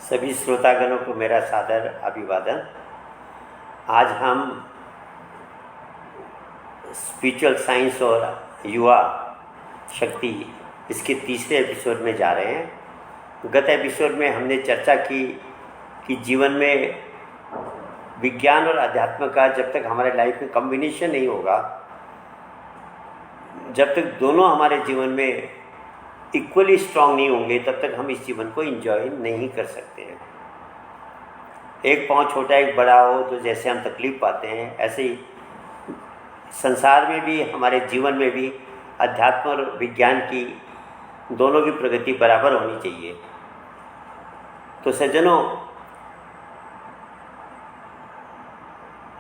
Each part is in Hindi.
सभी श्रोतागणों को मेरा सादर अभिवादन। आज हम स्पिरिचुअल साइंस और युवा शक्ति इसके तीसरे एपिसोड में जा रहे हैं। गत एपिसोड में हमने चर्चा की कि जीवन में विज्ञान और अध्यात्म का जब तक हमारे लाइफ में कॉम्बिनेशन नहीं होगा, जब तक दोनों हमारे जीवन में इक्वली स्ट्रांग नहीं होंगे, तब तक हम इस जीवन को एंजॉय नहीं कर सकते हैं। एक पाँव छोटा एक बड़ा हो तो जैसे हम तकलीफ पाते हैं, ऐसे ही संसार में भी, हमारे जीवन में भी अध्यात्म और विज्ञान की दोनों की प्रगति बराबर होनी चाहिए। तो सज्जनों,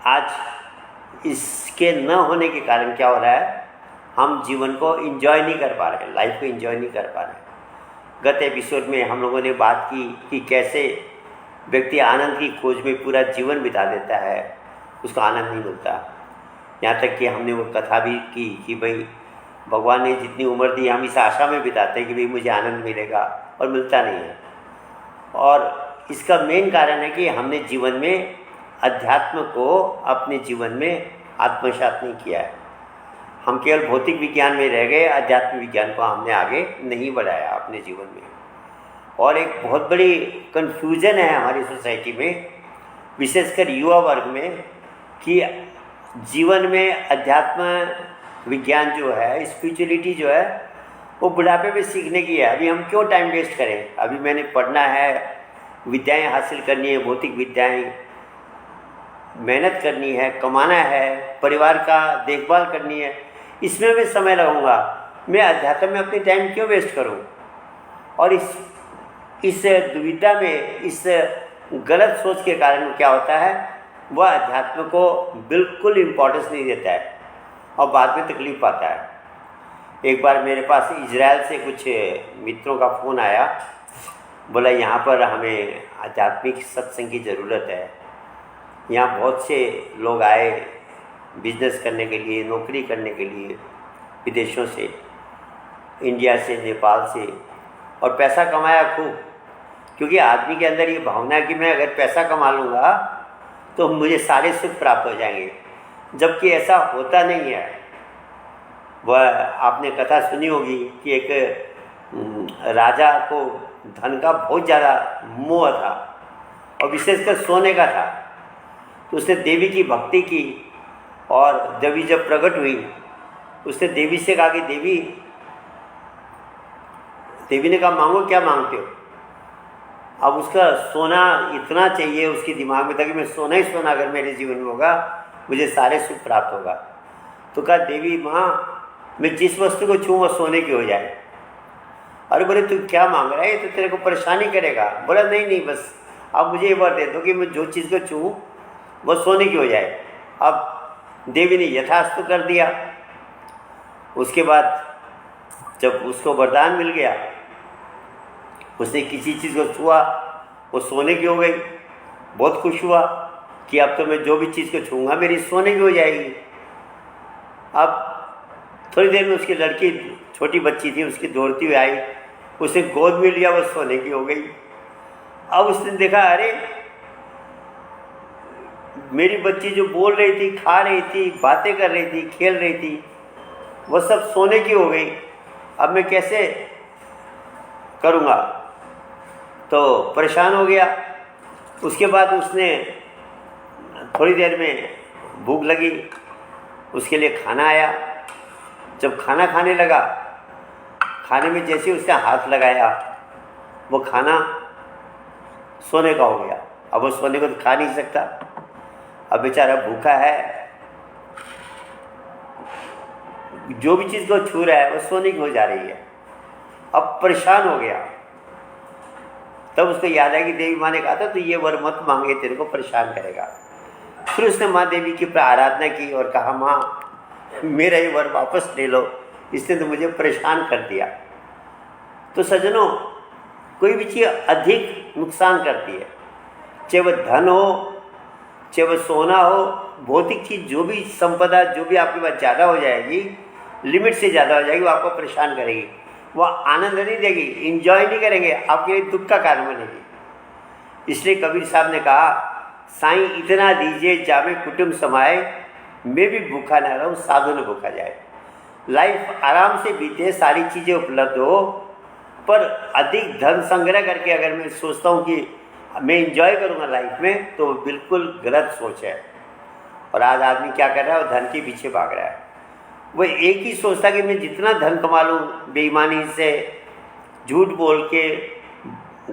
आज इसके न होने के कारण क्या हो रहा है, हम जीवन को एंजॉय नहीं कर पा रहे हैं, लाइफ को एंजॉय नहीं कर पा रहे हैं। गत एपिसोड में हम लोगों ने बात की कि कैसे व्यक्ति आनंद की खोज में पूरा जीवन बिता देता है, उसको आनंद नहीं मिलता। यहाँ तक कि हमने वो कथा भी की कि भाई भगवान ने जितनी उम्र दी, हम इस आशा में बिताते हैं कि भाई मुझे आनंद मिलेगा, और मिलता नहीं है। और इसका मेन कारण है कि हमने जीवन में अध्यात्म को अपने जीवन में आत्मसात नहीं किया है। हम केवल भौतिक विज्ञान में रह गए, अध्यात्म विज्ञान को हमने आगे नहीं बढ़ाया अपने जीवन में। और एक बहुत बड़ी कन्फ्यूजन है हमारी सोसाइटी में, विशेषकर युवा वर्ग में, कि जीवन में अध्यात्म विज्ञान जो है, स्पिरिचुअलिटी जो है, वो बुढ़ापे में सीखने की है। अभी हम क्यों टाइम वेस्ट करें, अभी मैंने पढ़ना है, विद्याएं हासिल करनी है, भौतिक विद्याएं, मेहनत करनी है, कमाना है, परिवार का देखभाल करनी है, इसमें मैं समय लगाऊंगा, मैं अध्यात्म में अपनी टाइम क्यों वेस्ट करूं। और इस दुविधा में, इस गलत सोच के कारण क्या होता है, वह अध्यात्म को बिल्कुल इम्पोर्टेंस नहीं देता है और बाद में तकलीफ पाता है। एक बार मेरे पास इजराइल से कुछ मित्रों का फ़ोन आया, बोला यहाँ पर हमें आध्यात्मिक सत्संग की ज़रूरत है। यहाँ बहुत से लोग आए बिजनेस करने के लिए, नौकरी करने के लिए, विदेशों से, इंडिया से, नेपाल से, और पैसा कमाया खूब, क्योंकि आदमी के अंदर ये भावना है कि मैं अगर पैसा कमा लूँगा तो मुझे सारे सुख प्राप्त हो जाएंगे, जबकि ऐसा होता नहीं है। वह आपने कथा सुनी होगी कि एक राजा को धन का बहुत ज़्यादा मोह था, और विशेषकर सोने का था। तो उसने देवी की भक्ति की, और देवी जब प्रकट हुई, उसने देवी से कहा कि देवी ने कहा मांगो, क्या मांगते हो। अब उसका सोना इतना चाहिए, उसके दिमाग में था कि मैं सोना ही सोना अगर मेरे जीवन में होगा, मुझे सारे सुख प्राप्त होगा। तो कहा देवी माँ, मैं जिस वस्तु को छूँ वह सोने की हो जाए। अरे बोले तू क्या मांग रहा है, तो तेरे को परेशानी करेगा। बोला नहीं, बस अब मुझे ये वर दे दो कि मैं जो चीज़ को छूँ वह सोने की हो जाए। अब देवी ने यथास्तु कर दिया। उसके बाद जब उसको वरदान मिल गया, उसने किसी चीज़ को छुआ, वो सोने की हो गई। बहुत खुश हुआ कि अब तो मैं जो भी चीज़ को छूँगा मेरी सोने की हो जाएगी। अब थोड़ी देर में उसकी लड़की, छोटी बच्ची थी, उसकी दौड़ती हुई आई, उसे गोद में लिया, वो सोने की हो गई। अब उसने देखा, अरे मेरी बच्ची जो बोल रही थी, खा रही थी, बातें कर रही थी, खेल रही थी, वो सब सोने की हो गई। अब मैं कैसे करूँगा। तो परेशान हो गया। उसके बाद उसने थोड़ी देर में भूख लगी, उसके लिए खाना आया। जब खाना खाने लगा, खाने में जैसे उसने हाथ लगाया, वो खाना सोने का हो गया। अब वो सोने को तो खा नहीं सकता, अब बेचारा भूखा है, जो भी चीज़ को छू रहा है वो सोने की हो जा रही है। अब परेशान हो गया। तब उसको याद आया कि देवी माँ ने कहा था तो ये वर मत मांगे, तेरे को परेशान करेगा। फिर उसने माँ देवी की आराधना की और कहा, माँ मेरा ये वर वापस ले लो, इसने तो मुझे परेशान कर दिया। तो सज्जनों, कोई भी चीज़ अधिक नुकसान करती है, चाहे वह धन हो, चाहे वह सोना हो, भौतिक चीज़, जो भी संपदा, जो भी आपके पास ज़्यादा हो जाएगी, लिमिट से ज़्यादा हो जाएगी, वो आपको परेशान करेगी। वह आनंद नहीं देगी, इंजॉय नहीं करेंगे, आपके लिए दुख का कारण बनेगी। इसलिए कबीर साहब ने कहा, साईं इतना दीजिए जामे कुटुंब समाए, मैं भी भूखा ना रहूं साधु न भूखा जाए। लाइफ आराम से बीते, सारी चीज़ें उपलब्ध हो, पर अधिक धन संग्रह करके अगर मैं सोचता हूँ कि मैं इंजॉय करूँगा लाइफ में, तो बिल्कुल गलत सोच है। और आज आदमी क्या कर रहा है, वो धन के पीछे भाग रहा है। वो एक ही सोचता कि मैं जितना धन कमा लूँ, बेईमानी से, झूठ बोल के,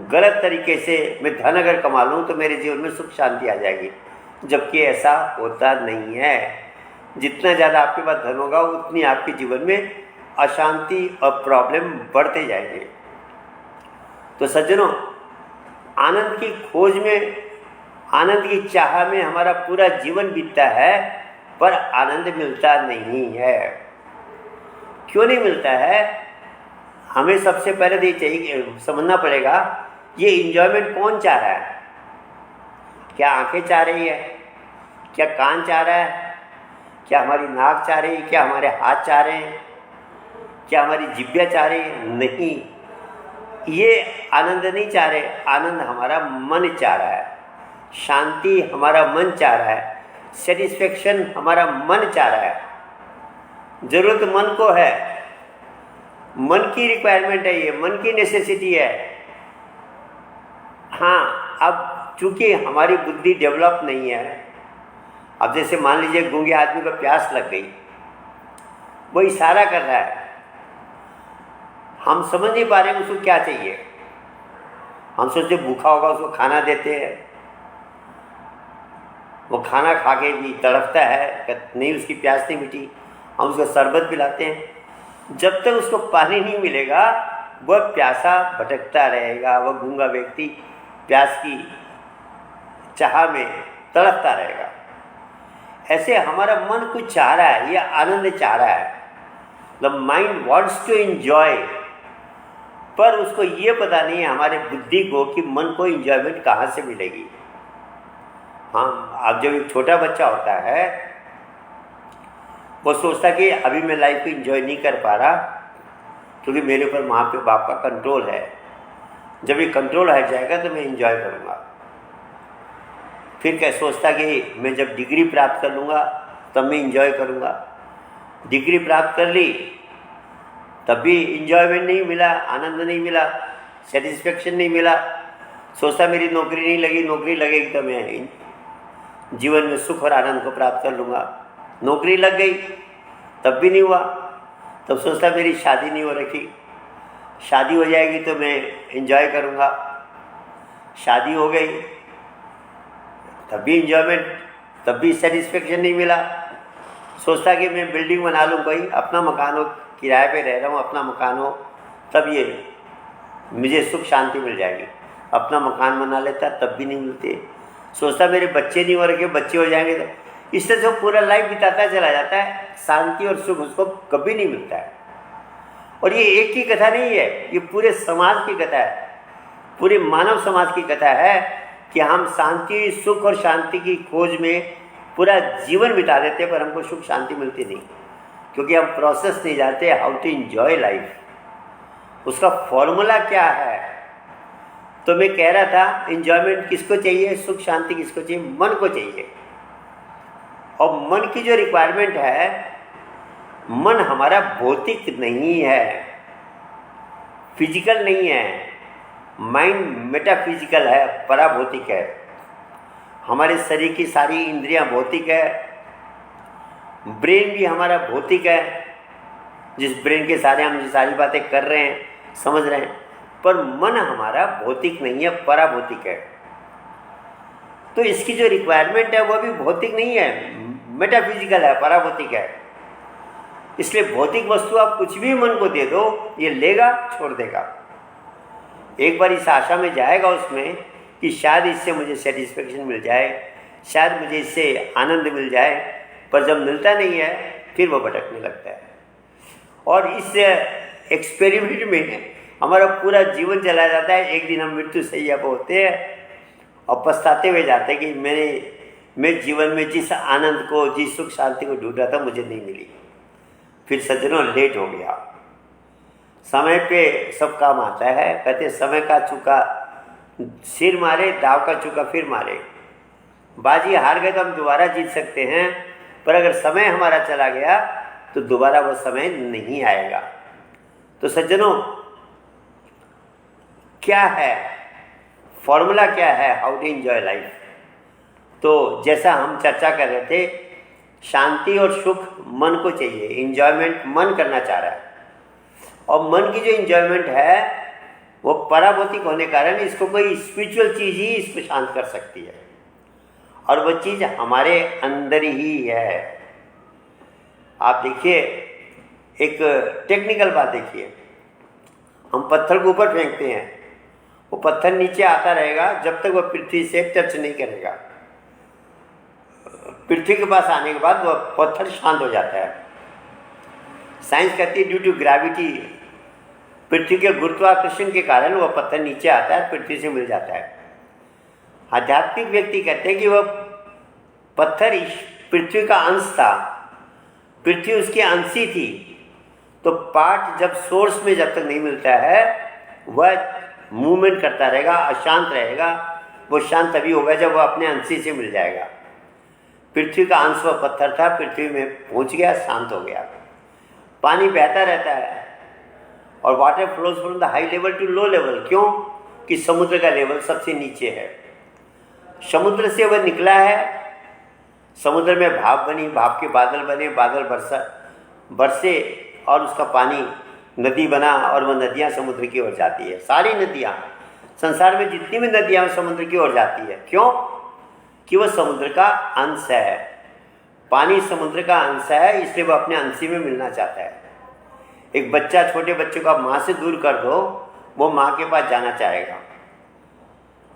गलत तरीके से मैं धन अगर कमा लूँ तो मेरे जीवन में सुख शांति आ जाएगी, जबकि ऐसा होता नहीं है। जितना ज़्यादा आपके पास धन होगा उतनी आपके जीवन में अशांति और प्रॉब्लम बढ़ते जाएंगे। तो सज्जनों, आनंद की खोज में, आनंद की चाह में हमारा पूरा जीवन बीतता है, पर आनंद मिलता नहीं है। क्यों नहीं मिलता है? हमें सबसे पहले तो ये चाहिए समझना पड़ेगा, ये इंजॉयमेंट कौन चाह रहा है? क्या आंखें चाह रही है? क्या कान चाह रहा है? क्या हमारी नाक चाह रही है? क्या हमारे हाथ चाह रहे हैं? क्या हमारी जिभ्या चाह रही है? नहीं, ये आनंद नहीं चाह रहे। आनंद हमारा मन चाह रहा है, शांति हमारा मन चाह रहा है, सेटिस्फेक्शन हमारा मन चाह रहा है। जरूरत मन को है, मन की रिक्वायरमेंट है, ये मन की नेसेसिटी है। हाँ, अब चूंकि हमारी बुद्धि डेवलप नहीं है, अब जैसे मान लीजिए गूंगे आदमी को प्यास लग गई, वो इशारा कर रहा है, हम समझ नहीं पा रहे हैं उसको क्या चाहिए। हम सोचते भूखा होगा, उसको खाना देते हैं, वो खाना खा के भी तड़पता है, नहीं उसकी प्यास नहीं मिटी, हम उसको शरबत पिलाते हैं। जब तक उसको पानी नहीं मिलेगा वह प्यासा भटकता रहेगा, वह गूंगा व्यक्ति प्यास की चाह में तड़पता रहेगा। ऐसे हमारा मन कुछ चाह रहा है, यह आनंद चाह रहा है। The mind wants to enjoy, पर उसको ये पता नहीं है हमारे बुद्धि को कि मन को एंजॉयमेंट कहाँ से मिलेगी। हाँ, अब जब एक छोटा बच्चा होता है वो सोचता कि अभी मैं लाइफ को एंजॉय नहीं कर पा रहा क्योंकि मेरे ऊपर माँ पे बाप का कंट्रोल है। जब ये कंट्रोल हट जाएगा तो मैं एंजॉय करूँगा। फिर क्या सोचता कि मैं जब डिग्री प्राप्त कर लूँगा तब मैं एंजॉय करूँगा। डिग्री प्राप्त कर ली तब भी एंजॉयमेंट नहीं मिला, आनंद नहीं मिला, सेटिस्फेक्शन नहीं मिला। सोचता मेरी नौकरी नहीं लगी, नौकरी लगेगी तो मैं जीवन में सुख और आनंद को प्राप्त कर लूँगा। नौकरी लग गई तब भी नहीं हुआ। तब सोचता मेरी शादी नहीं हो रखी, शादी हो जाएगी तो मैं एंजॉय करूँगा। शादी हो गई तब भी एंजॉयमेंट, तब भी सेटिस्फेक्शन नहीं मिला। सोचता कि मैं बिल्डिंग बना लूँ, कोई अपना मकान हो, किराए पे रह रहा हूँ, अपना मकान हो, तब ये मुझे सुख शांति मिल जाएगी। अपना मकान बना लेता तब भी नहीं मिलते। सोचता मेरे बच्चे नहीं हो रखे, बच्चे हो जाएंगे तो। इस तरह से पूरा लाइफ बिताता चला जाता है, शांति और सुख उसको कभी नहीं मिलता है। और ये एक की कथा नहीं है, ये पूरे समाज की कथा है, पूरे मानव समाज की कथा है कि हम शांति, सुख और शांति की खोज में पूरा जीवन बिता देते हैं, पर हमको सुख शांति मिलती नहीं, क्योंकि हम प्रोसेस नहीं जानते हाउ टू एंजॉय लाइफ। उसका फॉर्मूला क्या है? तो मैं कह रहा था एंजॉयमेंट किसको चाहिए, सुख शांति किसको चाहिए? मन को चाहिए। और मन की जो रिक्वायरमेंट है, मन हमारा भौतिक नहीं है, फिजिकल नहीं है। माइंड मेटाफिजिकल है, पराभौतिक है। हमारे शरीर की सारी इंद्रियां भौतिक है, ब्रेन भी हमारा भौतिक है, जिस ब्रेन के सारे हम सारी बातें कर रहे हैं, समझ रहे हैं, पर मन हमारा भौतिक नहीं है, पराभौतिक है। तो इसकी जो रिक्वायरमेंट है वह भी भौतिक नहीं है, मेटाफिजिकल है, पराभौतिक है। इसलिए भौतिक वस्तु आप कुछ भी मन को दे दो, ये लेगा छोड़ देगा। एक बार इस आशा में जाएगा उसमें कि शायद इससे मुझे सेटिस्फेक्शन मिल जाए, शायद मुझे इससे आनंद मिल जाए, पर जब मिलता नहीं है फिर वो भटकने लगता है। और इस एक्सपेरिमेंट में हमारा पूरा जीवन चला जाता है। एक दिन हम मृत्यु सैया पर होते हैं और पछताते हुए जाते हैं कि मैं जीवन में जिस आनंद को, जिस सुख शांति को ढूंढ रहा था मुझे नहीं मिली। फिर सज्जनों लेट हो गया। समय पे सब काम आता है। कहते समय का चूका सिर मारे, दाव का चूका फिर मारे। बाजी हार गए तो हम दोबारा जीत सकते हैं, पर अगर समय हमारा चला गया तो दोबारा वो समय नहीं आएगा। तो सज्जनों, क्या है फॉर्मूला, क्या है हाउ टू एंजॉय लाइफ? तो जैसा हम चर्चा कर रहे थे, शांति और सुख मन को चाहिए, एंजॉयमेंट मन करना चाह रहा है, और मन की जो एंजॉयमेंट है वो पराभौतिक होने के कारण इसको कोई स्पिरिचुअल चीज़ ही इसको शांत कर सकती है, और वो चीज़ हमारे अंदर ही है। आप देखिए, एक टेक्निकल बात देखिए, हम पत्थर को ऊपर फेंकते हैं, वो पत्थर नीचे आता रहेगा जब तक वो पृथ्वी से टच नहीं करेगा। पृथ्वी के पास आने के बाद वो पत्थर शांत हो जाता है। साइंस कहती है ड्यू टू ग्रेविटी, पृथ्वी के गुरुत्वाकर्षण के कारण वह पत्थर नीचे आता है, पृथ्वी से मिल जाता है। आध्यात्मिक व्यक्ति कहते हैं कि वह पत्थर पृथ्वी का अंश था, पृथ्वी उसकी अंशी थी, तो पार्ट जब सोर्स में जब तक नहीं मिलता है वह मूवमेंट करता रहेगा, अशांत रहेगा। वो शांत तभी होगा जब वह अपने अंशी से मिल जाएगा। पृथ्वी का अंश वह पत्थर था, पृथ्वी में पहुंच गया, शांत हो गया। पानी बहता रहता है और water flows from the high level to low level. क्यों? कि समुद्र का लेवल सबसे नीचे है, समुद्र से वह निकला है, समुद्र में भाप बनी, भाप के बादल बने, बादल बरसे और उसका पानी नदी बना, और वह नदियाँ समुद्र की ओर जाती है। सारी नदियाँ, संसार में जितनी भी नदियाँ समुद्र की ओर जाती है। क्यों? कि वह समुद्र का अंश है, पानी समुद्र का अंश है, इसलिए वह अपने अंशी में मिलना चाहता है। एक बच्चा, छोटे बच्चों को आप माँ से दूर कर दो, वो माँ के पास जाना चाहेगा।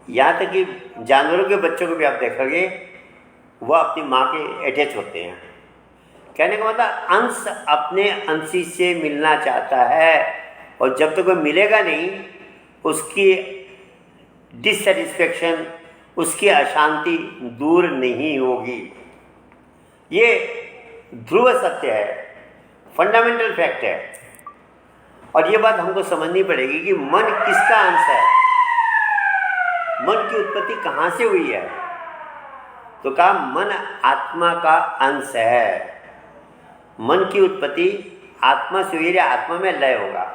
यहाँ तक कि जानवरों के बच्चों को भी आप देखोगे, वह अपनी माँ के अटैच होते हैं। कहने का मतलब अंश अपने अंशी से मिलना चाहता है, और जब तक वह मिलेगा नहीं उसकी डिससेटिस्फेक्शन, उसकी अशांति दूर नहीं होगी। ये ध्रुव सत्य है, फंडामेंटल फैक्ट है। और ये बात हमको समझनी पड़ेगी कि मन किसका अंश है, मन की उत्पत्ति कहाँ से हुई है। तो कहा मन आत्मा का अंश है, मन की उत्पत्ति आत्मा से हुई है, आत्मा में लय होगा।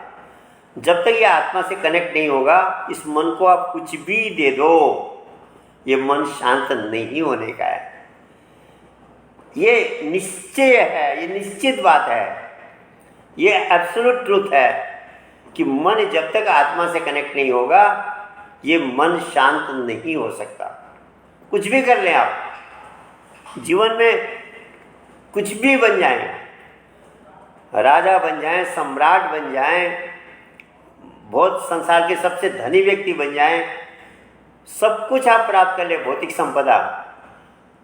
जब तक ये आत्मा से कनेक्ट नहीं होगा, इस मन को आप कुछ भी दे दो, ये मन शांत नहीं होने का है। ये निश्चय है, ये निश्चित बात है, ये एब्सोल्यूट ट्रूथ है कि मन जब तक आत्मा से कनेक्ट नहीं होगा, ये मन शांत नहीं हो सकता। कुछ भी कर लें आप, जीवन में कुछ भी बन जाएं, राजा बन जाएं, सम्राट बन जाएं, बहुत संसार के सबसे धनी व्यक्ति बन जाएं, सब कुछ आप प्राप्त कर ले, भौतिक संपदा,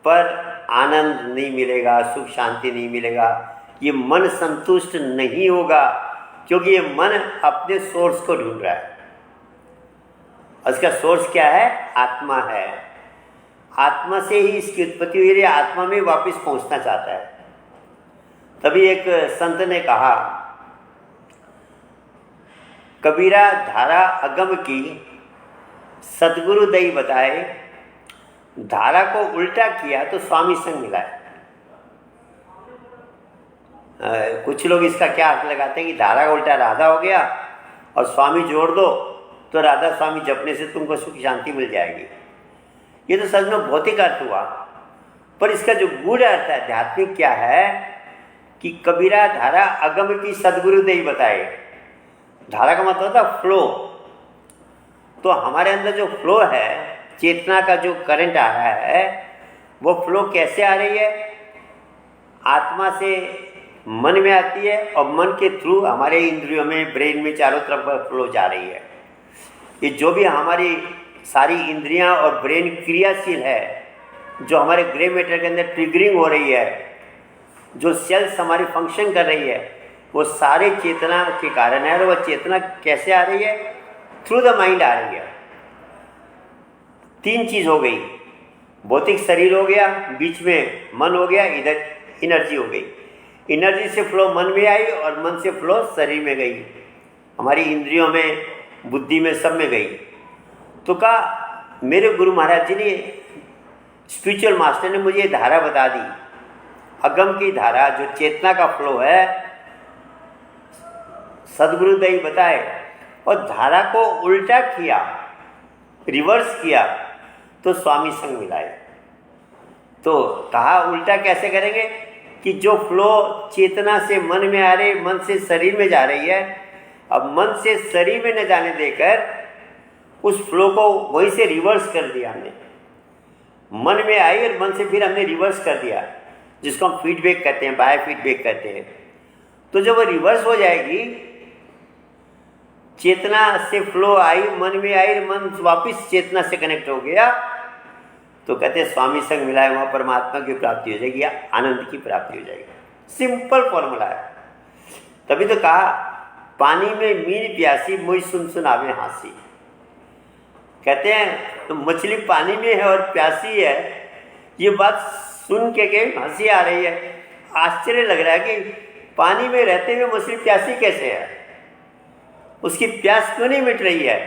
पर आनंद नहीं मिलेगा, सुख शांति नहीं मिलेगा। ये मन संतुष्ट नहीं होगा, क्योंकि ये मन अपने सोर्स को ढूंढ रहा है। उसका सोर्स क्या है? आत्मा है। आत्मा से ही इसकी उत्पत्ति हुई है, आत्मा में वापस पहुंचना चाहता है। तभी एक संत ने कहा, कबीरा धारा अगम की सदगुरु दई बताए, धारा को उल्टा किया तो स्वामी संग मिलाए। कुछ लोग इसका क्या अर्थ लगाते हैं कि धारा का उल्टा राधा हो गया और स्वामी जोड़ दो तो राधा स्वामी जपने से तुमको सुख शांति मिल जाएगी। ये तो सच में भौतिक अर्थ हुआ, पर इसका जो गूढ़ अर्थ है आध्यात्मिक क्या है कि कबीरा धारा अगम की सदगुरु दई बताए। धारा का मतलब होता है फ्लो। तो हमारे अंदर जो फ्लो है, चेतना का जो करंट आ रहा है, वो फ्लो कैसे आ रही है? आत्मा से मन में आती है और मन के थ्रू हमारे इंद्रियों में, ब्रेन में, चारों तरफ फ्लो जा रही है। ये जो भी हमारी सारी इंद्रियां और ब्रेन क्रियाशील है, जो हमारे ग्रे मैटर के अंदर ट्रिगरिंग हो रही है, जो सेल्स हमारी फंक्शन कर रही है, वो सारे चेतना के कारण है। और वह चेतना कैसे आ रही है? थ्रू द माइंड आ रही है। तीन चीज़ हो गई, भौतिक शरीर हो गया, बीच में मन हो गया, इधर एनर्जी हो गई। एनर्जी से फ्लो मन में आई और मन से फ्लो शरीर में गई, हमारी इंद्रियों में, बुद्धि में, सब में गई। तो कहा मेरे गुरु महाराज जी ने, स्पिरिचुअल मास्टर ने मुझे धारा बता दी, अगम की धारा जो चेतना का फ्लो है, सदगुरुदेव बताए, और धारा को उल्टा किया, रिवर्स किया तो स्वामी संग मिलाए। तो कहा उल्टा कैसे करेंगे कि जो फ्लो चेतना से मन में आ रही, मन से शरीर में जा रही है, अब मन से शरीर में न जाने देकर उस फ्लो को वहीं से रिवर्स कर दिया हमने। मन में आई और मन से फिर हमने रिवर्स कर दिया, जिसको हम फीडबैक कहते हैं, बाय फीडबैक कहते हैं। तो जब वो रिवर्स हो जाएगी, चेतना से फ्लो आई, मन में आई, मन वापस चेतना से कनेक्ट हो गया, तो कहते हैं स्वामी संग मिलाए, वहाँ परमात्मा की प्राप्ति हो जाएगी या आनंद की प्राप्ति हो जाएगी। सिंपल फॉर्मूला है। तभी तो कहा पानी में मीन प्यासी मुझ सुन सुन आवे हंसी। कहते हैं तो मछली पानी में है और प्यासी है, ये बात सुन के हंसी आ रही है, आश्चर्य लग रहा है कि पानी में रहते हुए मछली प्यासी कैसे है, उसकी प्यास क्यों नहीं मिट रही है।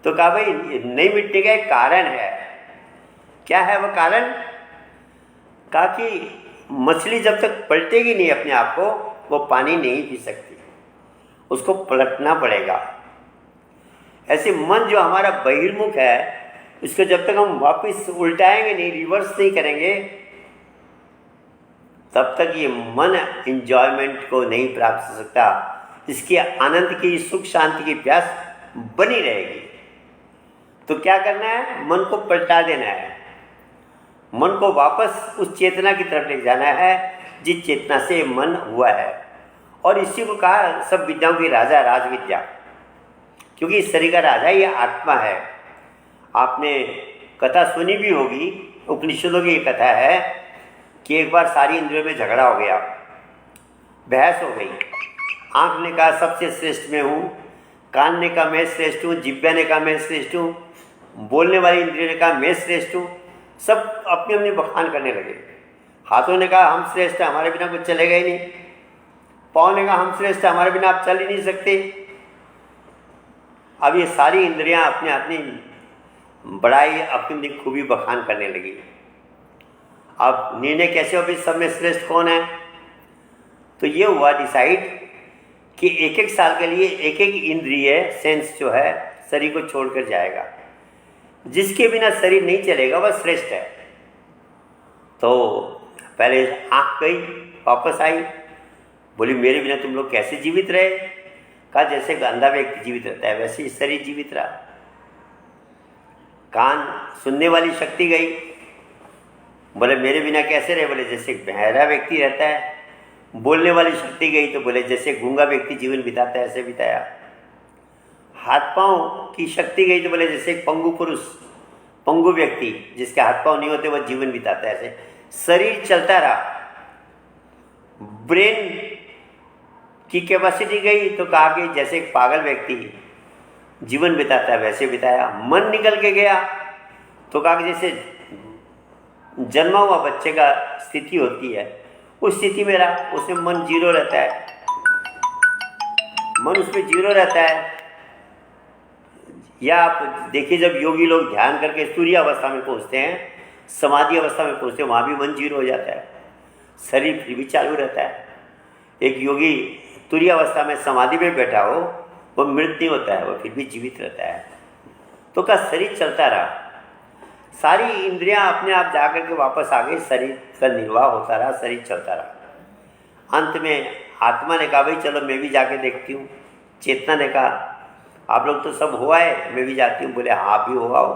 तो कहा भाई नहीं मिटने का एक कारण है। क्या है वह कारण? कहा कि मछली जब तक पलटेगी नहीं अपने आप को, वो पानी नहीं पी सकती, उसको पलटना पड़ेगा। ऐसे मन जो हमारा बहिर्मुख है, इसको जब तक हम वापस उल्टाएंगे नहीं, रिवर्स नहीं करेंगे, तब तक ये मन एंजॉयमेंट को नहीं प्राप्त कर सकता। इसकी आनंद की, सुख शांति की प्यास बनी रहेगी। तो क्या करना है? मन को पलटा देना है, मन को वापस उस चेतना की तरफ ले जाना है जिस चेतना से मन हुआ है। और इसी को कहा सब विद्याओं की राजा राज विद्या, क्योंकि इस शरीर का राजा ये आत्मा है। आपने कथा सुनी भी होगी, उपनिषदों की ये कथा है कि एक बार सारी इंद्रियों में झगड़ा हो गया, बहस हो गई। आँख ने कहा सबसे श्रेष्ठ मैं हूँ, कान ने कहा मैं श्रेष्ठ हूँ, जिह्वा ने कहा मैं श्रेष्ठ हूँ, बोलने वाली इंद्रियों ने कहा मैं श्रेष्ठ हूँ। सब अपनी अपनी बखान करने लगे। हाथों ने कहा हम श्रेष्ठ हैं, हमारे बिना कुछ चलेगा ही नहीं। पाँव ने कहा हम श्रेष्ठ हैं, हमारे बिना आप चल ही नहीं सकते। अब ये सारी इंद्रियां अपने अपनी बड़ाई, अपनी अपनी खूबी बखान करने लगी। अब निर्णय कैसे हो भी सब में श्रेष्ठ कौन है? तो ये हुआ डिसाइड कि एक एक साल के लिए एक एक इंद्रिय सेंस जो है शरीर को छोड़कर जाएगा। जिसके बिना शरीर नहीं चलेगा वह श्रेष्ठ है। तो पहले आँख गई, वापस आई, बोली मेरे बिना तुम लोग कैसे जीवित रहे? कहा जैसे अंधा व्यक्ति जीवित रहता है वैसे ही शरीर जीवित रहा। कान सुनने वाली शक्ति गई, बोले मेरे बिना कैसे रहे? बोले जैसे बहरा व्यक्ति रहता है। बोलने वाली शक्ति गई तो बोले जैसे गूंगा व्यक्ति जीवन बिताता है ऐसे बिताया। हाथ पांव की शक्ति गई तो बोले जैसे पंगु पुरुष, पंगु व्यक्ति जिसके हाथ पांव नहीं होते वह जीवन बिताता है ऐसे। शरीर चलता रहा। ब्रेन की कैपेसिटी गई तो कहा कि जैसे एक पागल व्यक्ति जीवन बिताता है वैसे बिताया। मन निकल के गया तो कहा कि जैसे जन्मा हुआ बच्चे का स्थिति होती है उस स्थिति में रहा, उसमें मन जीरो रहता है, मन उसमें जीरो रहता है। या आप देखिए जब योगी लोग ध्यान करके सूर्य अवस्था में पहुंचते हैं, समाधि अवस्था में पहुंचते हैं, वहाँ भी मन जीरो हो जाता है, शरीर फिर भी चालू रहता है। एक योगी तुरीय अवस्था में समाधि में बैठा हो, वो मृत नहीं होता है, वो फिर भी जीवित रहता है। तो का शरीर चलता रहा, सारी इंद्रियां अपने आप जाकर के वापस आ गई, शरीर का निर्वाह होता रहा, शरीर चलता रहा। अंत में आत्मा ने कहा भाई चलो मैं भी जाके देखती हूँ। चेतना ने कहा आप लोग तो सब हुआ है, मैं भी जाती हूँ। बोले हाँ भी हुआ हो।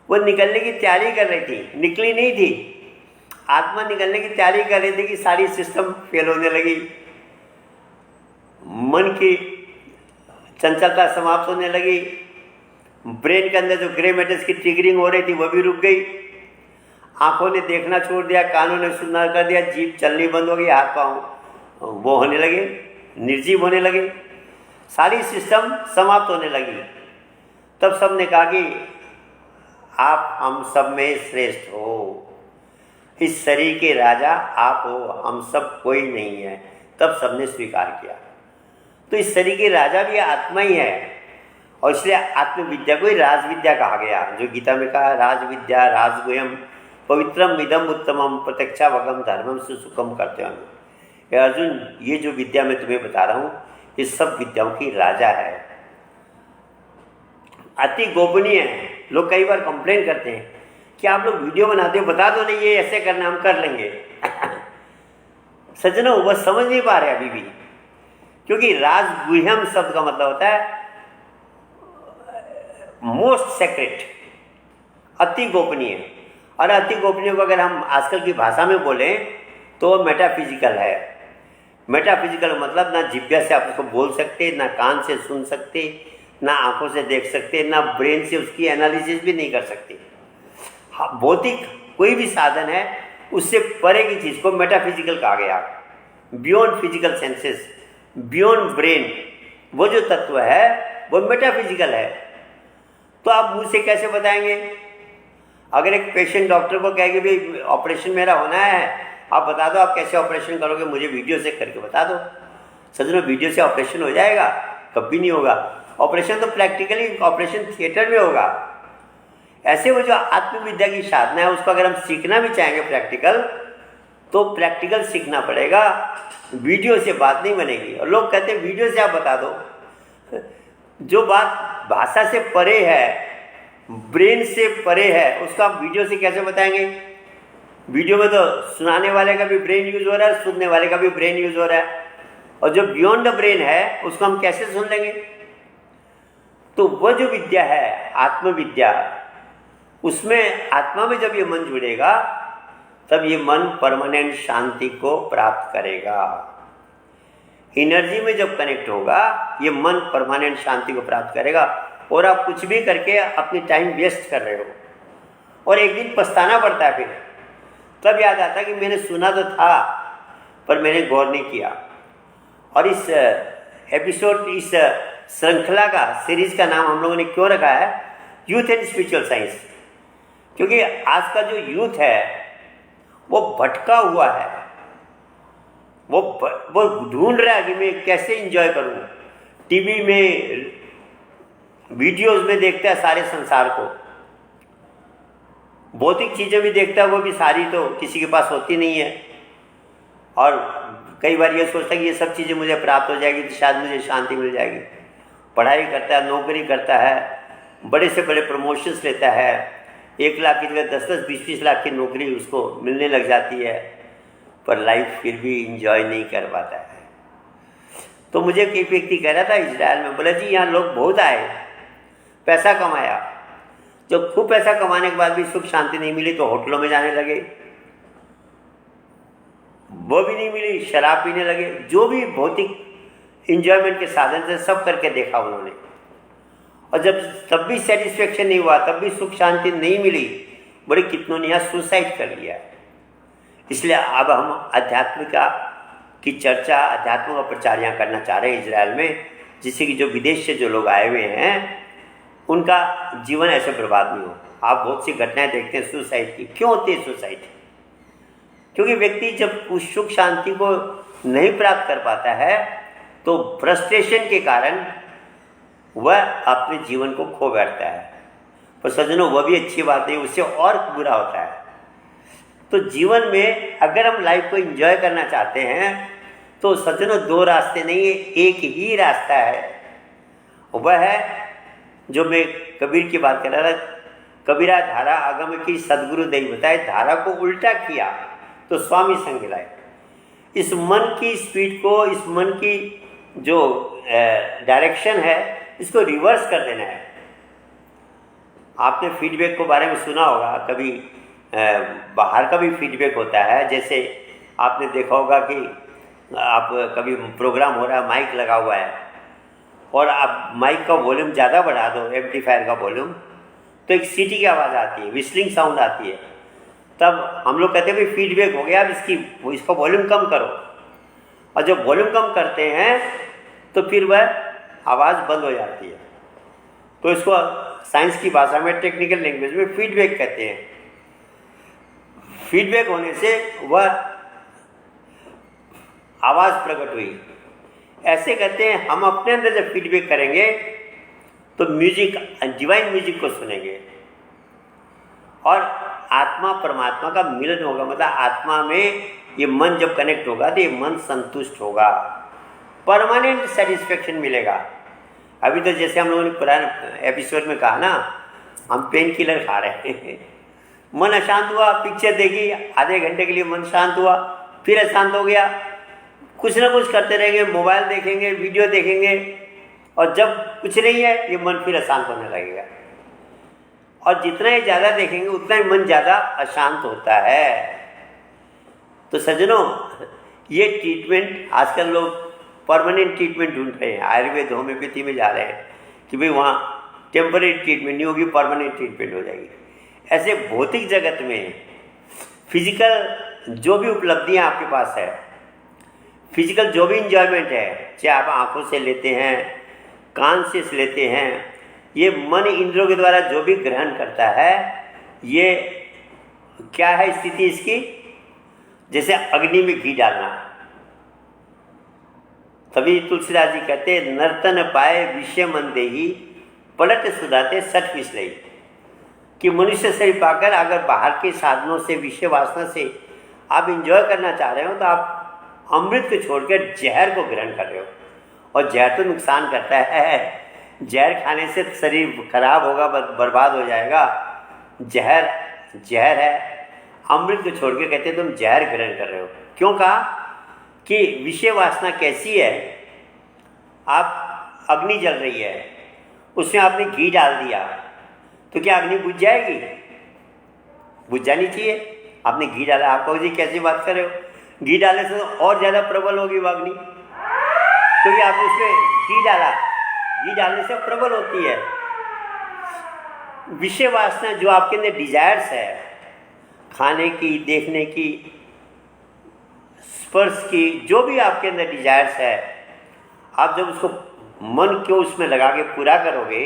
वो निकलने की तैयारी कर रही थी, निकली नहीं थी। आत्मा निकलने की तैयारी कर रही थी कि सारी सिस्टम फेल होने लगी, मन की चंचलता समाप्त होने लगी, ब्रेन के अंदर जो ग्रे मैटर्स की ट्रिगरिंग हो रही थी वह भी रुक गई, आंखों ने देखना छोड़ दिया, कानों ने सुनना कर दिया, जीभ चलनी बंद हो गई, हाथ पाँव वो होने लगे, निर्जीव होने लगे, सारी सिस्टम समाप्त होने लगी। तब सब ने कहा कि आप हम सब में श्रेष्ठ हो, इस शरीर के राजा आप हो, हम सब कोई नहीं है। तब सबने स्वीकार किया। तो इस शरीर के राजा भी आत्मा ही है, और इसलिए आत्मविद्या को ही राजविद्या कहा गया, जो गीता में कहा राजविद्या राजगुह्यम पवित्रम इदम उत्तमम प्रत्यक्षावगम धर्मम सुसुखम करते हैं। अर्जुन, ये जो विद्या मैं तुम्हें बता रहा हूँ ये सब विद्याओं की राजा है, अति गोपनीय है। लोग कई बार कंप्लेन करते हैं कि आप लोग वीडियो बनाते हो, बता दो नहीं ये ऐसे करना, हम कर लेंगे। सज्जनों, वह समझ नहीं पा रहे अभी भी, क्योंकि राजगुह्यम शब्द का मतलब होता है मोस्ट सेक्रेट, अति गोपनीय। और अति गोपनीय को अगर हम आजकल की भाषा में बोलें तो मेटाफिजिकल है। मेटाफिजिकल मतलब ना जिह्वा से आप उसको बोल सकते, ना कान से सुन सकते, ना आंखों से देख सकते, ना ब्रेन से उसकी एनालिसिस भी नहीं कर सकते। हाँ, भौतिक कोई भी साधन है उससे परे की चीज़ को मेटाफिजिकल कहा गया, beyond physical senses, beyond brain. वो जो तत्व है वो मेटाफिजिकल है। तो आप मुझ से कैसे बताएंगे? अगर एक पेशेंट डॉक्टर को कहेंगे भाई ऑपरेशन मेरा होना है, आप बता दो आप कैसे ऑपरेशन करोगे, मुझे वीडियो से करके बता दो। सज्जनों, वीडियो से ऑपरेशन हो जाएगा? कभी नहीं होगा। ऑपरेशन तो प्रैक्टिकली ऑपरेशन थिएटर में होगा। ऐसे वो जो आत्मविद्या की साधना है उसको अगर हम सीखना भी चाहेंगे प्रैक्टिकल, तो प्रैक्टिकल सीखना पड़ेगा, वीडियो से बात नहीं बनेगी। और लोग कहते हैं वीडियो से आप बता दो। जो बात भाषा से परे है, ब्रेन से परे है, उसको आप वीडियो से कैसे बताएंगे? वीडियो में तो सुनाने वाले का भी ब्रेन यूज हो रहा है, सुनने वाले का भी ब्रेन यूज हो रहा है, और जो बियॉन्ड द ब्रेन है उसको हम कैसे सुन लेंगे? तो वह जो विद्या है आत्मविद्या, उसमें आत्मा में जब ये मन जुड़ेगा तब ये मन परमानेंट शांति को प्राप्त करेगा। एनर्जी में जब कनेक्ट होगा ये मन परमानेंट शांति को प्राप्त करेगा। और आप कुछ भी करके अपनी टाइम वेस्ट कर रहे हो और एक दिन पछताना पड़ता है, फिर तब याद आता है कि मैंने सुना तो था पर मैंने गौर नहीं किया। और इस एपिसोड, इस श्रृंखला का, सीरीज का नाम हम लोगों ने क्यों रखा है यूथ एंड स्पिरिचुअल साइंस? क्योंकि आज का जो यूथ है वो भटका हुआ है, वो ढूंढ रहा है कि मैं कैसे एंजॉय करूं। टीवी में, वीडियोस में देखता है सारे संसार को, भौतिक चीज़ें भी देखता है, वो भी सारी तो किसी के पास होती नहीं है। और कई बार ये सोचता है कि ये सब चीज़ें मुझे प्राप्त हो जाएगी तो शायद मुझे शांति मिल जाएगी। पढ़ाई करता है, नौकरी करता है, बड़े से बड़े प्रमोशंस लेता है, 1 लाख की जगह 10-10, 20-20 लाख की नौकरी उसको मिलने लग जाती है, पर लाइफ फिर भी इंजॉय नहीं कर पाता है। तो मुझे एक व्यक्ति कह रहा था इजराइल में, बोला जी यहाँ लोग बहुत आए, पैसा कमाया, जब खूब पैसा कमाने के बाद भी सुख शांति नहीं मिली तो होटलों में जाने लगे, वो भी नहीं मिली, शराब पीने लगे, जो भी भौतिक इंजॉयमेंट के साधन से सब करके देखा उन्होंने। और जब तब भी सेटिस्फेक्शन नहीं हुआ, तब भी सुख शांति नहीं मिली, बड़े कितनों ने यहाँ सुसाइड कर लिया। इसलिए अब हम आध्यात्मिका की चर्चा, अध्यात्म का प्रचार यहाँ करना चाह रहे हैं इजराइल में, जिससे कि जो विदेश से जो लोग आए हुए हैं उनका जीवन ऐसे बर्बाद नहीं हो। आप बहुत सी घटनाएं देखते हैं सुसाइड की। क्यों होती है सुसाइड? क्योंकि व्यक्ति जब उस सुख शांति को नहीं प्राप्त कर पाता है तो फ्रस्ट्रेशन के कारण वह अपने जीवन को खो बैठता है। पर सज्जनों, वह भी अच्छी बात नहीं, उससे और बुरा होता है। तो जीवन में अगर हम लाइफ को एंजॉय करना चाहते हैं तो सज्जनों 2 रास्ते नहीं है, एक ही रास्ता है। वह है जो मैं कबीर की बात कर रहा था, कबीरा धारा आगम की सदगुरु दई बताए, धारा को उल्टा किया तो स्वामी संग लाए। इस मन की स्पीड को, इस मन की जो डायरेक्शन है, इसको रिवर्स कर देना है। आपने फीडबैक के बारे में सुना होगा, कभी बाहर का भी फीडबैक होता है। जैसे आपने देखा होगा कि आप कभी प्रोग्राम हो रहा है, माइक लगा हुआ है और आप माइक का वॉल्यूम ज़्यादा बढ़ा दो, एम्पलीफायर का वॉल्यूम, तो एक सीटी की आवाज़ आती है, विस्लिंग साउंड आती है। तब हम लोग कहते हैं भाई फीडबैक हो गया, अब इसका वॉल्यूम कम करो। और जब वॉल्यूम कम करते हैं तो फिर वह आवाज़ बंद हो जाती है। तो इसको साइंस की भाषा में, टेक्निकल लैंग्वेज में फीडबैक कहते हैं। फीडबैक होने से वह आवाज़ प्रकट हुई। ऐसे कहते हैं हम अपने अंदर जब फीडबैक करेंगे तो म्यूजिक, डिवाइन म्यूजिक को सुनेंगे और आत्मा परमात्मा का मिलन होगा। मतलब आत्मा में ये मन जब कनेक्ट होगा तो ये मन संतुष्ट होगा, परमानेंट सेटिस्फेक्शन मिलेगा। अभी तो जैसे हम लोगों ने पुराने एपिसोड में कहा ना, हम पेन किलर खा रहे हैं, मन अशांत हुआ, पिक्चर देखी, आधे घंटे के लिए मन शांत हुआ, फिर अशांत हो गया, कुछ ना कुछ करते रहेंगे, मोबाइल देखेंगे, वीडियो देखेंगे, और जब कुछ नहीं है ये मन फिर अशांत होने लगेगा। और जितना ही ज़्यादा देखेंगे उतना ही मन ज़्यादा अशांत होता है। तो सज्जनों, ये ट्रीटमेंट आजकल लोग परमानेंट ट्रीटमेंट ढूंढ रहे हैं, आयुर्वेद होम्योपैथी में जा रहे हैं कि भाई वहाँ टेम्परेरी ट्रीटमेंट नहीं होगी, परमानेंट ट्रीटमेंट हो जाएगी। ऐसे भौतिक जगत में फिजिकल जो भी उपलब्धियाँ आपके पास है, फिजिकल जो भी इंजॉयमेंट है, चाहे आप आँखों से लेते हैं, कान से लेते हैं, ये मन इंद्रियों के द्वारा जो भी ग्रहण करता है, ये क्या है स्थिति इसकी? जैसे अग्नि में घी डालना। तभी तुलसीदास जी कहते हैं, नर्तन पाए विषय मन देही, पलट सुधाते सठ फिसलई। कि मनुष्य शरीर पाकर अगर बाहर के साधनों से, विषय वासना से आप इंजॉय करना चाह रहे हो तो आप अमृत को छोड़कर जहर को ग्रहण कर रहे हो, और जहर तो नुकसान करता है। जहर खाने से शरीर खराब होगा, बर्बाद हो जाएगा। जहर है। अमृत को छोड़ के कहते तुम जहर ग्रहण कर रहे हो। क्यों कहा? कि विषय वासना कैसी है, आप अग्नि जल रही है, उसमें आपने घी डाल दिया तो क्या अग्नि बुझ जाएगी? बुझ जानी चाहिए। आपने घी डाला, आप कहो जी कैसी बात कर रहे हो, घी डालने से तो और ज़्यादा प्रबल होगी वो अग्नि, क्योंकि आपने उसमें घी डाला, घी डालने से प्रबल होती है। विषय वासना जो आपके अंदर डिजायर्स है, खाने की, देखने की, स्पर्श की, जो भी आपके अंदर डिजायर्स है, आप जब उसको मन को उसमें लगा के पूरा करोगे,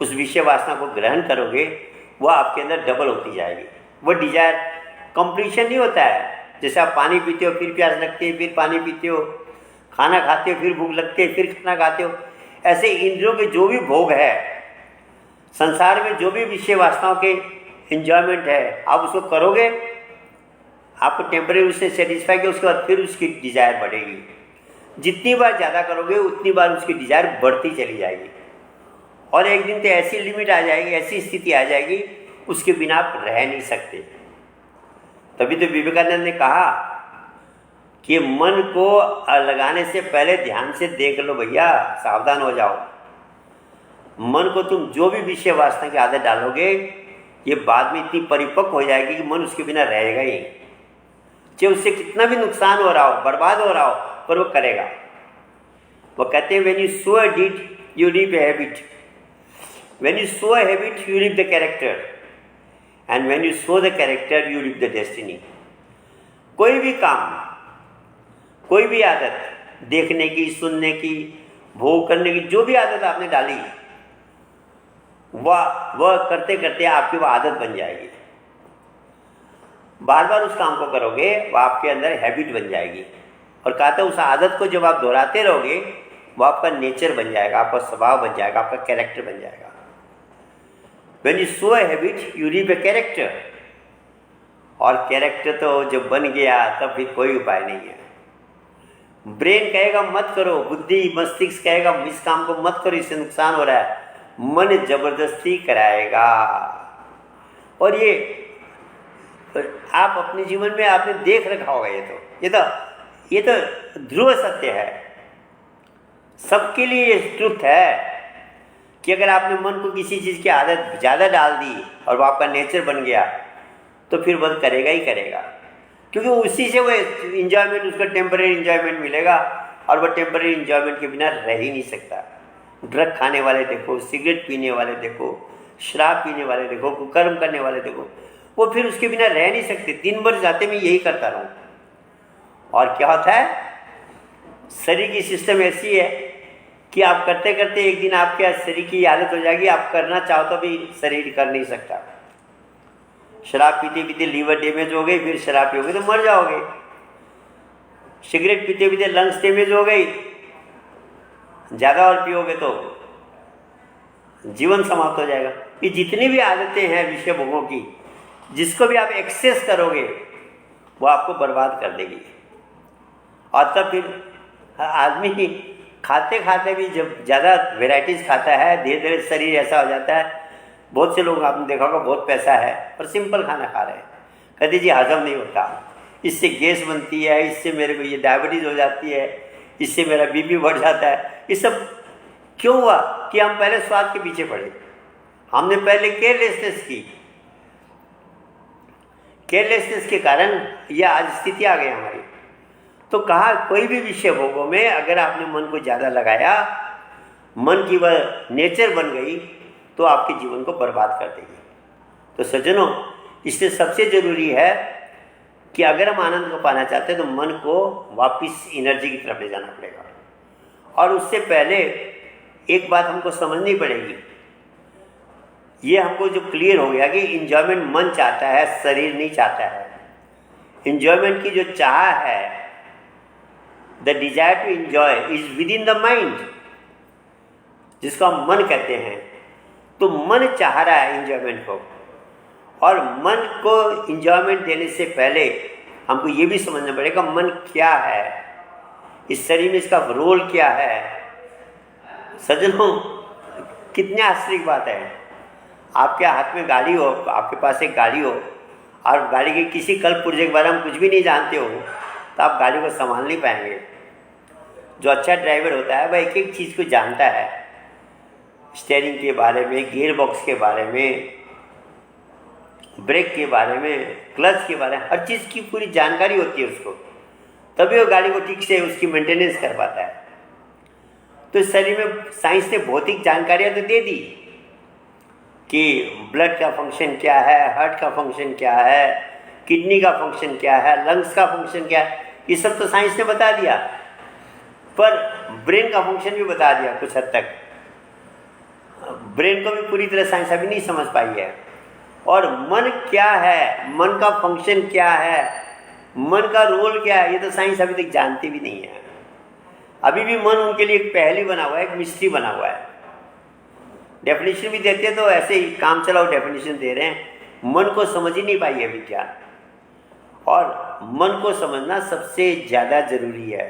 उस विषय वासना को ग्रहण करोगे, वह आपके अंदर डबल होती जाएगी। वो डिजायर कंप्लीशन नहीं होता है। जैसे आप पानी पीते हो, फिर प्यास लगती है, फिर पानी पीते हो, खाना खाते हो, फिर भूख लगती है, फिर खाना खाते हो। ऐसे इंद्रियों के जो भी भोग है, संसार में जो भी विषय वासनाओं के एंजॉयमेंट है, आप उसको करोगे, आपको टेम्परेरी उससे सेटिस्फाई किया, उसके बाद फिर उसकी डिज़ायर बढ़ेगी। जितनी बार ज़्यादा करोगे उतनी बार उसकी डिज़ायर बढ़ती चली जाएगी, और एक दिन तो ऐसी लिमिट आ जाएगी, ऐसी स्थिति आ जाएगी, उसके बिना आप रह नहीं सकते। तभी तो विवेकानंद ने कहा कि मन को लगाने से पहले ध्यान से देख लो भैया, सावधान हो जाओ। मन को तुम जो भी विषय वासना की आदत डालोगे, ये बाद में इतनी परिपक्व हो जाएगी कि मन उसके बिना रहेगा ही। चाहे उससे कितना भी नुकसान हो रहा हो, बर्बाद हो रहा हो, पर वो करेगा। वो कहते हैं when you sow a deed you reap a habit, when you sow a habit you reap the character, and when you sow the character you reap the destiny. कोई भी काम, कोई भी आदत, देखने की, सुनने की, भोग करने की, जो भी आदत आपने डाली, वह करते करते आपकी वह आदत बन जाएगी। बार बार उस काम को करोगे, वह आपके अंदर हैबिट बन जाएगी। और कहते हैं उस आदत को जब आप दोहराते रहोगे, वह आपका नेचर बन जाएगा, आपका स्वभाव बन जाएगा, आपका कैरेक्टर बन जाएगा। When you sow a habit you reap a character, और कैरेक्टर तो जब बन गया तब फिर कोई उपाय नहीं है। ब्रेन कहेगा मत करो, बुद्धि मस्तिष्क कहेगा इस काम को मत करो, इससे नुकसान हो रहा है, मन जबरदस्ती कराएगा। और ये आप अपने जीवन में आपने देख रखा होगा। ये तो ध्रुव सत्य है, सबके लिए ये ट्रुथ है कि अगर आपने मन को किसी चीज़ की आदत ज़्यादा डाल दी और वो आपका नेचर बन गया, तो फिर वह करेगा ही करेगा, क्योंकि उसी से वो इंजॉयमेंट, उसका टेम्परेरी इंजॉयमेंट मिलेगा, और वह टेम्परेरी इंजॉयमेंट के बिना रह ही नहीं सकता। ड्रग खाने वाले देखो, सिगरेट पीने वाले देखो, शराब पीने वाले देखो, कुकर्म करने वाले देखो, वो फिर उसके बिना रह नहीं सकते। दिन भर जाते मैं यही करता रहूँ, और क्या होता है, शरीर की सिस्टम ऐसी है कि आप करते करते एक दिन आपके शरीर की आदत हो जाएगी, आप करना चाहो तो भी शरीर कर नहीं सकता। शराब पीते पीते लीवर डैमेज हो गई, फिर शराब पियोगे तो मर जाओगे। सिगरेट पीते पीते लंग्स डैमेज हो गई, ज़्यादा और पियोगे तो जीवन समाप्त हो जाएगा। ये जितनी भी आदतें हैं विषय भोगों की, जिसको भी आप एक्सेस करोगे वो आपको बर्बाद कर देगी। और तब फिर आदमी खाते खाते भी जब ज़्यादा वेराइटीज़ खाता है, धीरे धीरे शरीर ऐसा हो जाता है। बहुत से लोग आपने देखा होगा, बहुत पैसा है और सिंपल खाना खा रहे हैं, कहते जी हजम नहीं होता, इससे गैस बनती है, इससे मेरे को ये डायबिटीज़ हो जाती है, इससे मेरा बीपी बढ़ जाता है। ये सब क्यों हुआ कि हम पहले स्वाद के पीछे पड़े, हमने पहले केयरलेसनेस की। केयरलेसनेस के कारण यह आज स्थिति आ गई हमारी। तो कहा कोई भी विषय भोगों में अगर आपने मन को ज़्यादा लगाया, मन की वह नेचर बन गई, तो आपके जीवन को बर्बाद कर देगी। तो सज्जनों, इसलिए सबसे ज़रूरी है कि अगर हम आनंद को पाना चाहते हैं तो मन को वापस एनर्जी की तरफ ले जाना पड़ेगा। और उससे पहले एक बात हमको समझनी पड़ेगी, ये हमको जो क्लियर हो गया कि इंजॉयमेंट मन चाहता है, शरीर नहीं चाहता है। इंजॉयमेंट की जो चाह है, the desire to enjoy is within the mind, जिसको हम मन कहते हैं। तो मन चाह रहा है इंजॉयमेंट को, और मन को इंजॉयमेंट देने से पहले हमको ये भी समझना पड़ेगा मन क्या है, इस शरीर में इसका रोल क्या है। सज्जनों, कितनी आश्चर्य बात है, आपके हाथ में गाड़ी हो, आपके पास एक गाड़ी हो, और गाड़ी के किसी कल पुर्जे के बारे में कुछ भी नहीं जानते हो, तो आप गाड़ी को संभाल नहीं पाएंगे। जो अच्छा ड्राइवर होता है वह एक एक चीज़ को जानता है, स्टीयरिंग के बारे में, गियर बॉक्स के बारे में, ब्रेक के बारे में, क्लच के बारे में, हर चीज़ की पूरी जानकारी होती है उसको, तभी वो गाड़ी को ठीक से उसकी मेंटेनेंस कर पाता है। तो इस शरीर में साइंस ने भौतिक जानकारियाँ तो दे दी कि ब्लड का फंक्शन क्या है, हार्ट का फंक्शन क्या है, किडनी का फंक्शन क्या है, लंग्स का फंक्शन क्या है, ये सब तो साइंस ने बता दिया। पर ब्रेन का फंक्शन भी बता दिया कुछ हद तक। ब्रेन को भी पूरी तरह साइंस अभी नहीं समझ पाई है। और मन क्या है, मन का फंक्शन क्या है, मन का रोल क्या है, ये तो साइंस अभी तक जानती भी नहीं है। अभी भी मन उनके लिए एक पहेली बना हुआ है, एक मिस्ट्री बना हुआ है। डेफिनेशन भी देते तो ऐसे ही काम चलाओ डेफिनेशन दे रहे हैं, मन को समझ ही नहीं पाई है विज्ञान। और मन को समझना सबसे ज़्यादा जरूरी है।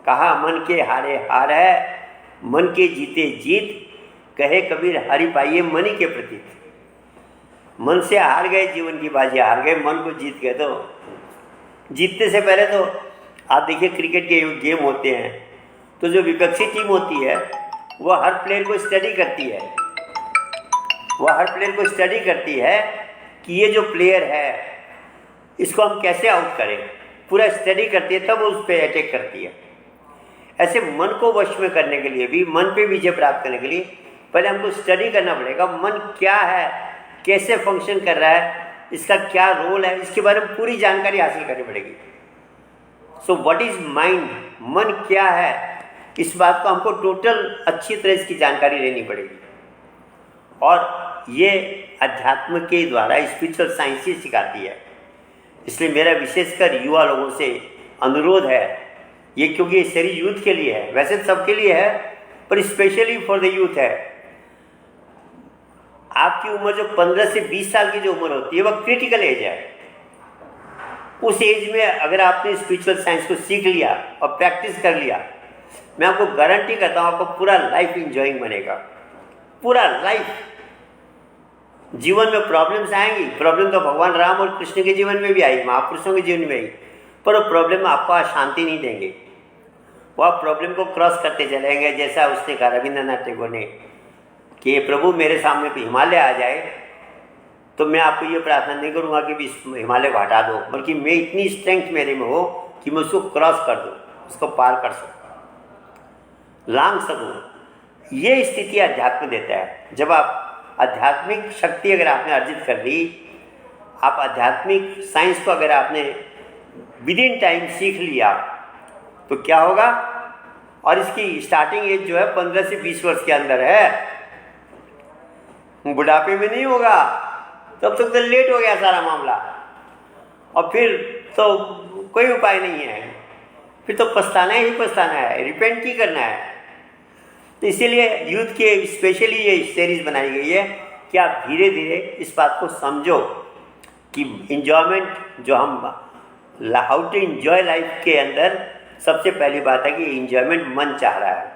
कहा मन के हारे हार है, मन के जीते जीत, कहे कबीर हारी पाइए मनी के प्रति। मन से हार गए, जीवन की बाजी हार गए, मन को जीत गए। तो जीतने से पहले तो आप देखिए क्रिकेट के गेम होते हैं, तो जो विपक्षी टीम होती है वह हर प्लेयर को स्टडी करती है, वह हर प्लेयर को स्टडी करती है कि ये जो प्लेयर है इसको हम कैसे आउट करें, पूरा स्टडी करती है, तब उस पर अटैक करती है। ऐसे मन को वश में करने के लिए भी, मन पे विजय प्राप्त करने के लिए पहले हमको स्टडी करना पड़ेगा। मन क्या है, कैसे फंक्शन कर रहा है, इसका क्या रोल है, इसके बारे में पूरी जानकारी हासिल करनी पड़ेगी। सो व्हाट इज माइंड, मन क्या है, इस बात को हमको टोटल अच्छी तरह इसकी जानकारी लेनी पड़ेगी। और ये अध्यात्म के द्वारा स्पिरिचुअल साइंस ही सिखाती है। इसलिए मेरा विशेषकर युवा लोगों से अनुरोध है, ये क्योंकि ये शरीर यूथ के लिए है, वैसे सबके लिए है पर स्पेशली फॉर द यूथ है। आपकी उम्र जो 15 से 20 साल की जो उम्र होती है वह क्रिटिकल एज है। उस एज में अगर आपने स्पिरिचुअल साइंस को सीख लिया और प्रैक्टिस कर लिया, मैं आपको गारंटी करता हूँ आपको पूरा लाइफ इंजॉइंग बनेगा, पूरा लाइफ। जीवन में प्रॉब्लम्स आएंगी, प्रॉब्लम तो भगवान राम और कृष्ण के जीवन में भी आई, महापुरुषों के जीवन में आई, पर वो प्रॉब्लम आपको अशांति नहीं देंगे। वह प्रॉब्लम को क्रॉस करते चलेंगे। जैसा उसने कहा रविंद्रनाथ टैगोर ने कि प्रभु मेरे सामने तो हिमालय आ जाए तो मैं आपको ये प्रार्थना नहीं करूँगा कि इस हिमालय को हटा दो, बल्कि मैं इतनी स्ट्रेंथ मेरे में हो कि मैं उसको क्रॉस कर दूँ, उसको पार कर सकूँ, लांघ सकूँ। ये स्थिति अध्यात्म देता है। जब आप आध्यात्मिक शक्ति अगर आपने अर्जित कर ली, आप आध्यात्मिक साइंस को अगर आपने विद इन टाइम सीख लिया, तो क्या होगा। और इसकी स्टार्टिंग एज जो है 15 से 20 वर्ष के अंदर है, बुढ़ापे में नहीं होगा, तब तक तो लेट हो गया सारा मामला, और फिर तो कोई उपाय नहीं है, फिर तो पछताना ही पछताना है, रिपेंट ही करना है। तो इसीलिए यूथ के स्पेशली ये सीरीज बनाई गई है कि आप धीरे धीरे इस बात को समझो कि इन्जॉयमेंट जो हम हाउ टू इन्जॉय लाइफ के अंदर सबसे पहली बात है कि इन्जॉयमेंट मन चाह रहा है,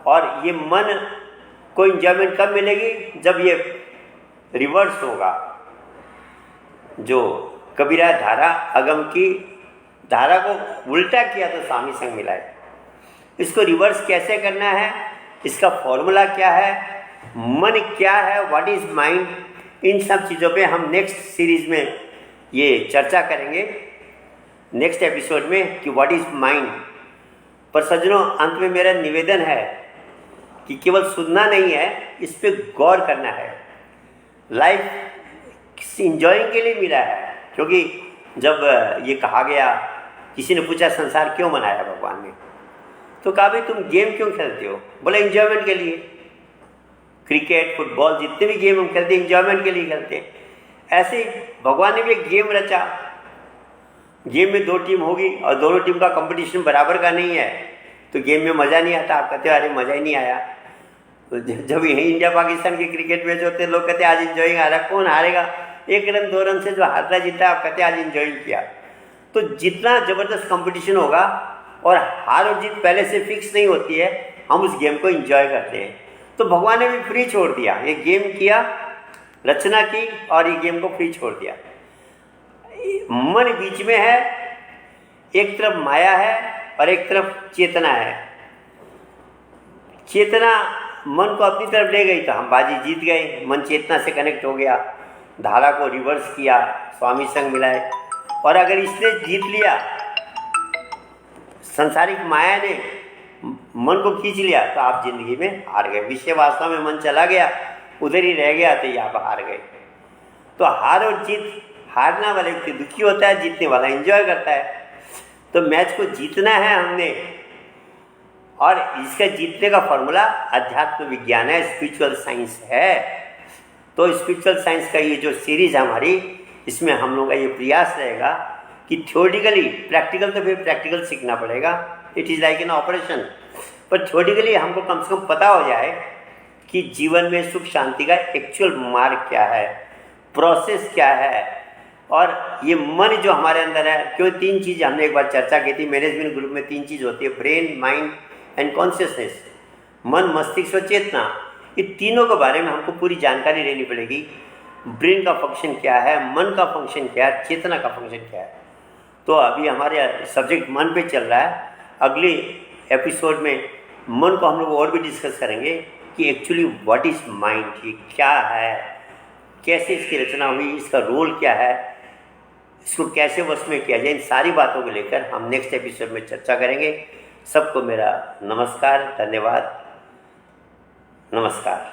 और ये मन को इन्जॉयमेंट कब मिलेगी, जब ये रिवर्स होगा। जो कबीरा धारा अगम की धारा को उल्टा किया तो स्वामी संग मिलाए। इसको रिवर्स कैसे करना है, इसका फॉर्मूला क्या है, मन क्या है, व्हाट इज माइंड, इन सब चीज़ों पे हम नेक्स्ट सीरीज में ये चर्चा करेंगे, नेक्स्ट एपिसोड में, कि व्हाट इज माइंड। पर सज्जनों, अंत में मेरा निवेदन है कि केवल सुनना नहीं है, इस पर गौर करना है। लाइफ इंजॉइंग के लिए मिला है, क्योंकि जब ये कहा गया, किसी ने पूछा संसार क्यों बनाया भगवान ने, तो कहा भाई तुम गेम क्यों खेलते हो, बोले एंजॉयमेंट के लिए। क्रिकेट, फुटबॉल, जितने भी गेम हम खेलते हैं एंजॉयमेंट के लिए खेलते हैं। ऐसे ही भगवान ने भी एक गेम रचा। गेम में 2 टीम होगी और दोनों टीम का कंपटीशन बराबर का नहीं है, तो गेम में मज़ा नहीं आता। आप कहते हो अरे मज़ा ही नहीं आया। तो जब यही इंडिया पाकिस्तान के क्रिकेट मैच होते हैं, लोग कहते हैं आज इंजॉइंग आ रहा है, कौन हारेगा, 1 रन 2 रन से जो हारता जीता, आप कहते हैं आज इंजॉइंग किया। तो जितना ज़बरदस्त कंपटीशन होगा और हार और जीत पहले से फिक्स नहीं होती है, हम उस गेम को एंजॉय करते हैं। तो भगवान ने भी फ्री छोड़ दिया, ये गेम किया, रचना की और ये गेम को फ्री छोड़ दिया। मन बीच में है, एक तरफ माया है और एक तरफ चेतना है। चेतना मन को अपनी तरफ ले गई तो हम बाजी जीत गए, मन चेतना से कनेक्ट हो गया, धारा को रिवर्स किया, स्वामी संग मिलाए। और अगर इसने जीत लिया, सांसारिक माया ने मन को खींच लिया, तो आप जिंदगी में हार गए। विषय वास्तव में मन चला गया, उधर ही रह गया, तो आप हार गए। तो हार और जीत, हारने वाले व्यक्ति दुखी होता है, जीतने वाला एंजॉय करता है। तो मैच को जीतना है हमने, और इसका जीतने का फॉर्मूला अध्यात्म विज्ञान है, स्पिरिचुअल साइंस है। तो स्पिरिचुअल साइंस का ये जो सीरीज है हमारी, इसमें हम लोग का ये प्रयास रहेगा कि थ्योरेटिकली, प्रैक्टिकल तो फिर प्रैक्टिकल सीखना पड़ेगा, it is like an operation, पर थ्योरेटिकली हमको कम से कम पता हो जाए कि जीवन में सुख शांति का एक्चुअल मार्ग क्या है, प्रोसेस क्या है। और ये मन जो हमारे अंदर है, क्यों 3 चीज़ हमने एक बार चर्चा की थी, मैनेजमेंट ग्रुप में 3 चीज़ होती है, ब्रेन, माइंड एंड कॉन्शियसनेस। मन, मस्तिष्क और चेतना, ये तीनों के बारे में हमको पूरी जानकारी लेनी पड़ेगी। ब्रेन का फंक्शन क्या है, मन का फंक्शन क्या है, चेतना का फंक्शन क्या है। तो अभी हमारे सब्जेक्ट मन पे चल रहा है। अगले एपिसोड में मन को हम लोग और भी डिस्कस करेंगे कि एक्चुअली व्हाट इज़ माइंड, ये क्या है, कैसे इसकी रचना हुई, इसका रोल क्या है, इसको कैसे वश में किया जाए। इन सारी बातों को लेकर हम नेक्स्ट एपिसोड में चर्चा करेंगे। सबको मेरा नमस्कार, धन्यवाद, नमस्कार।